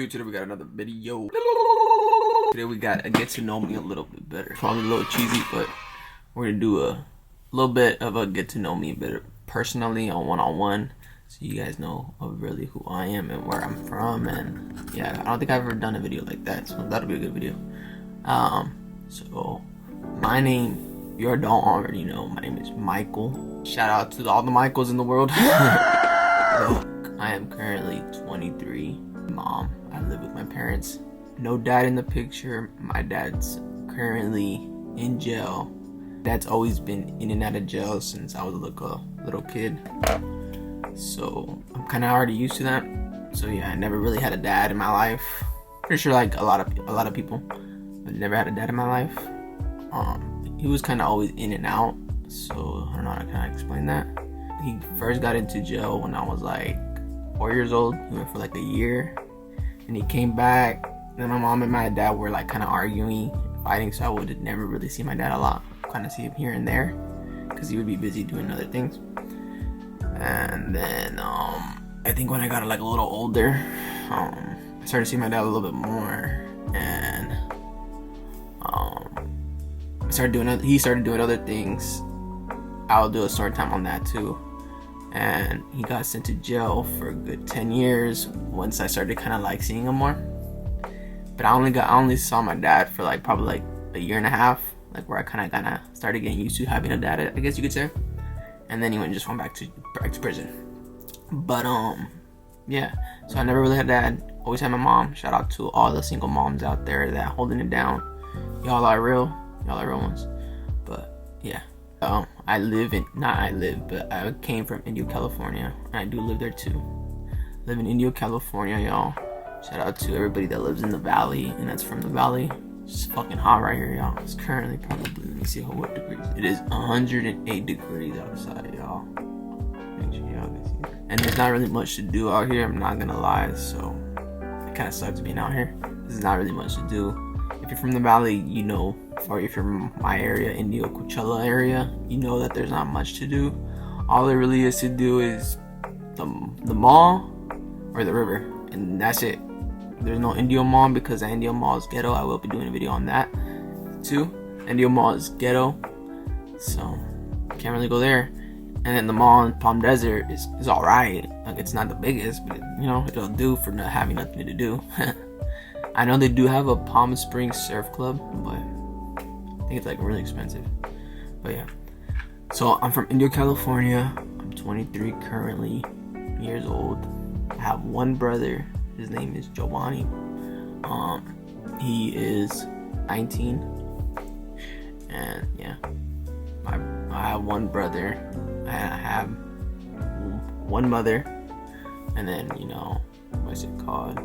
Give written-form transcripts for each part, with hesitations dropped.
you. Today we got another video. Today we got a get to know me a little bit better. Probably a little cheesy, but we're gonna do a little bit of a get to know me better personally on one-on-one, so you guys know of really who I am and where I'm from. And yeah, I don't think I've ever done a video like that, so that'll be a good video. So my name, if you don't already know, my name is Michael. Shout out to all the Michaels in the world. Look, I am currently 23. Mom, I live with my parents. No dad in the picture. My dad's currently in jail. Dad's always been in and out of jail since I was a little kid. So I'm kind of already used to that. So yeah, I never really had a dad in my life. Pretty sure like a lot of people, but never had a dad in my life. He was kind of always in and out. So I don't know how to kind of explain that. He first got into jail when I was like 4 years old. He went for like a year, and he came back. Then my mom and my dad were like kind of arguing, fighting, so I would never really see my dad a lot. Kind of see him here and there, because he would be busy doing other things. And then I think when I got like a little older, I started seeing my dad a little bit more, and he started doing other things. I'll do a story time on that too. And he got sent to jail for a good 10 years once I started kind of like seeing him more. But I only saw my dad for like probably like a year and a half, like where I kind of started getting used to having a dad, I guess you could say. And then he went back to prison. But yeah, so I never really had a dad. Always had my mom. Shout out to all the single moms out there that holding it down. Y'all are real ones. But yeah. I came from Indio, California, and I do live there too. Live in Indio, California, y'all. Shout out to everybody that lives in the valley and that's from the valley. It's fucking hot right here, y'all. It's currently probably, let me see what degrees. It is 108 degrees outside, y'all. Make sure y'all can see that. And there's not really much to do out here, I'm not gonna lie, so it kind of sucks being out here. There's not really much to do. If you're from the valley, you know, or if you're from my area, Indio, Coachella area, you know that there's not much to do. All there really is to do is the mall or the river, and that's it. There's no Indio Mall because the Indio Mall is ghetto. I will be doing a video on that too. Indio Mall is ghetto, so can't really go there. And then the mall in Palm Desert is alright. Like, it's not the biggest, but you know, it'll do for not having nothing to do. I know they do have a Palm Springs surf club, but I think it's like really expensive. But yeah, so I'm from Indio, California. I'm 23 currently years old. I have one brother. His name is Giovanni. He is 19, and yeah, I have one brother. I have one mother, and then, you know, what's it called?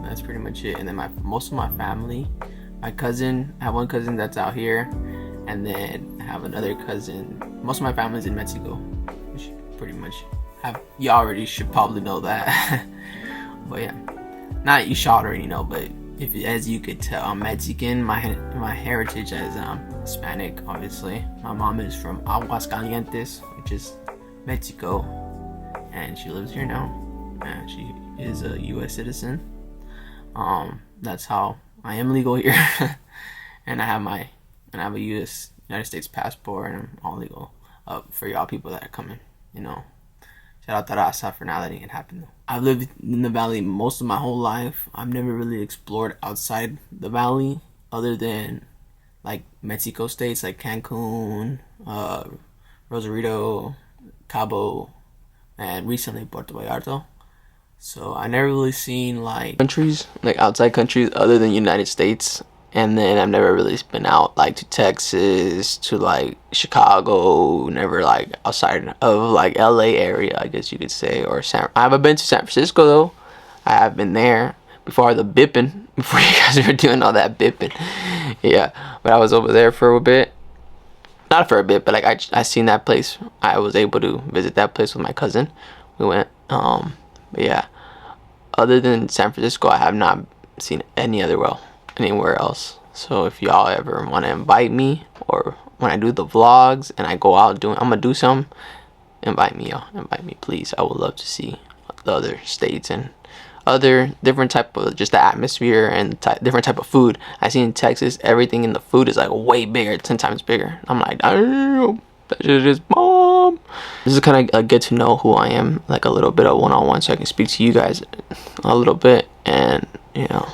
That's pretty much it. And then most of my family, my cousin, I have one cousin that's out here, and then I have another cousin. Most of my family's in Mexico, which pretty much you already should probably know that. But yeah, not you should already know, but as you could tell, I'm Mexican. My heritage is Hispanic, obviously. My mom is from Aguascalientes, which is Mexico, and she lives here now, and she is a U.S. citizen. That's how I am legal here. And I have a United States passport, and I'm all legal for y'all people that are coming, you know. Shout out to Raza for not letting it happen though. I've lived in the valley most of my whole life. I've never really explored outside the valley other than like Mexico states like Cancun, Rosarito, Cabo, and recently Puerto Vallarta. So I never really seen like countries, like outside countries other than United States. And then I've never really been out like to Texas, to like Chicago, never like outside of like LA area, I guess you could say, or I haven't been to San Francisco though. I have been there before the bipping, before you guys were doing all that bipping. Yeah, but I was over there for a bit. Not for a bit, but like I seen that place. I was able to visit that place with my cousin. We went, but yeah. Other than San Francisco, I have not seen anywhere else. So if y'all ever want to invite me, or when I do the vlogs and I go out I'm gonna do some, invite me, y'all. Invite me, please. I would love to see the other states and other different type of just the atmosphere and different type of food. I see in Texas, everything in the food is like way bigger, 10 times bigger. I'm like, damn, that shit is bomb. This is kind of get to know who I am, like a little bit of one-on-one, so I can speak to you guys a little bit. And you know,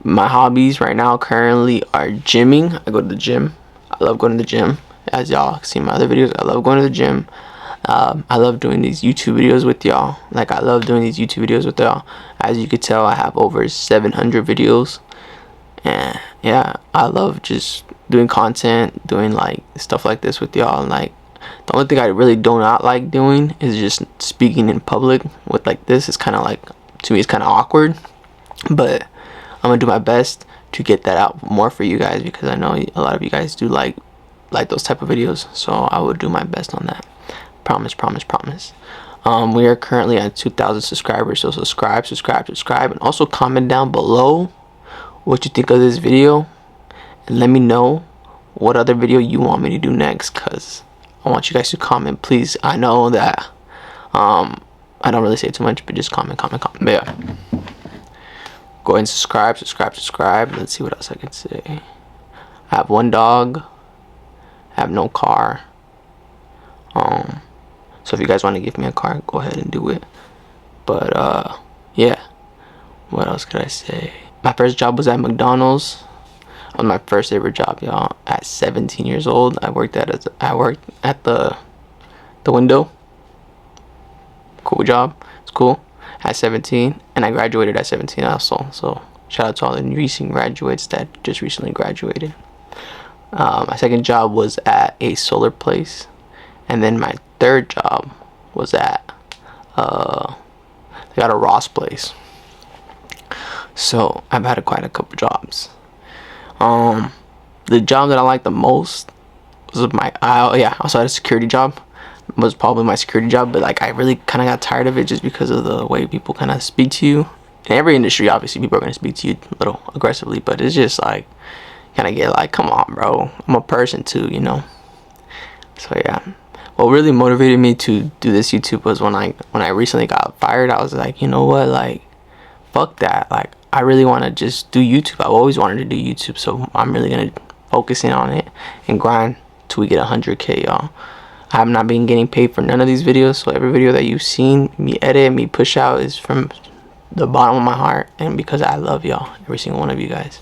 my hobbies right now currently are gymming. I go to the gym. I love going to the gym. As y'all see my other videos, I love going to the gym. I love doing these YouTube videos with y'all. Like, I love doing these YouTube videos with y'all. As you could tell, I have over 700 videos. And yeah, I love just doing content, doing like stuff like this with y'all. And like, the only thing I really do not like doing is just speaking in public with like this. It's kind of like, to me, it's kind of awkward. But I'm gonna do my best to get that out more for you guys, because I know a lot of you guys do like those type of videos. So I will do my best on that. Promise. We are currently at 2,000 subscribers, so subscribe, and also comment down below what you think of this video, and let me know what other video you want me to do next, because I want you guys to comment, please. I know that I don't really say too much, but just comment. But yeah, go ahead and subscribe. Let's see what else I can say. I have 1 dog. I have no car. So if you guys want to give me a car, go ahead and do it. But yeah, what else could I say? My first job was at McDonald's. It was my first ever job, y'all. At 17 years old, I worked at the window. Cool job. It's cool. At 17, and I graduated at 17 also. So shout out to all the recent graduates that just recently graduated. My second job was at a solar place. And then my third job was at they got a Ross place. So I've had quite a couple jobs. The job that I liked the most was I also had a security job. It was probably my security job, but like I really kind of got tired of it just because of the way people kind of speak to you. In every industry, obviously, people are gonna speak to you a little aggressively, but it's just like kind of get like, come on, bro, I'm a person too, you know. So yeah. What really motivated me to do this YouTube was when I recently got fired. I was like, you know what, like, fuck that. Like, I really want to just do YouTube. I've always wanted to do YouTube, so I'm really gonna focus in on it and grind till we get 100K, y'all. I have not been getting paid for none of these videos, so every video that you've seen me edit, me push out, is from the bottom of my heart, and because I love y'all, every single one of you guys.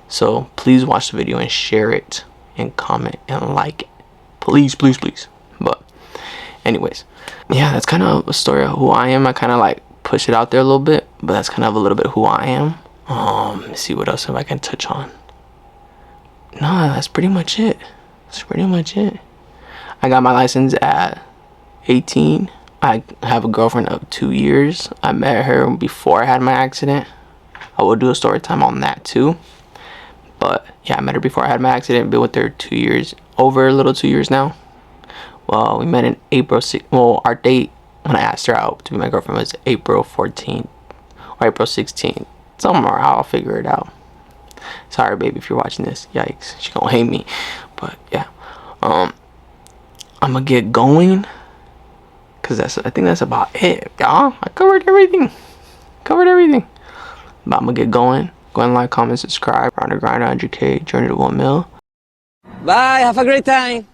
So please watch the video and share it and comment and like it. Please. But anyways, yeah, that's kind of a story of who I am. I kind of like push it out there a little bit, but that's kind of a little bit who I am. Let's see what else if I can touch on. Nah, that's pretty much it. I got my license at 18. I have a girlfriend of 2 years. I met her before I had my accident. I will do a story time on that too. But yeah, I met her before I had my accident. Been with her 2 years, over a little 2 years now. Well, we met in April 6th. Well, our date when I asked her out to be my girlfriend was April 14th or April 16th. Somewhere, I'll figure it out. Sorry, baby, if you're watching this. Yikes, she gonna hate me. But yeah, I'm gonna get going, cause I think that's about it, y'all. I covered everything. But I'm gonna get going. Go and like, comment, subscribe. We're on the grind 100K, journey to 1 mil. Bye, have a great time.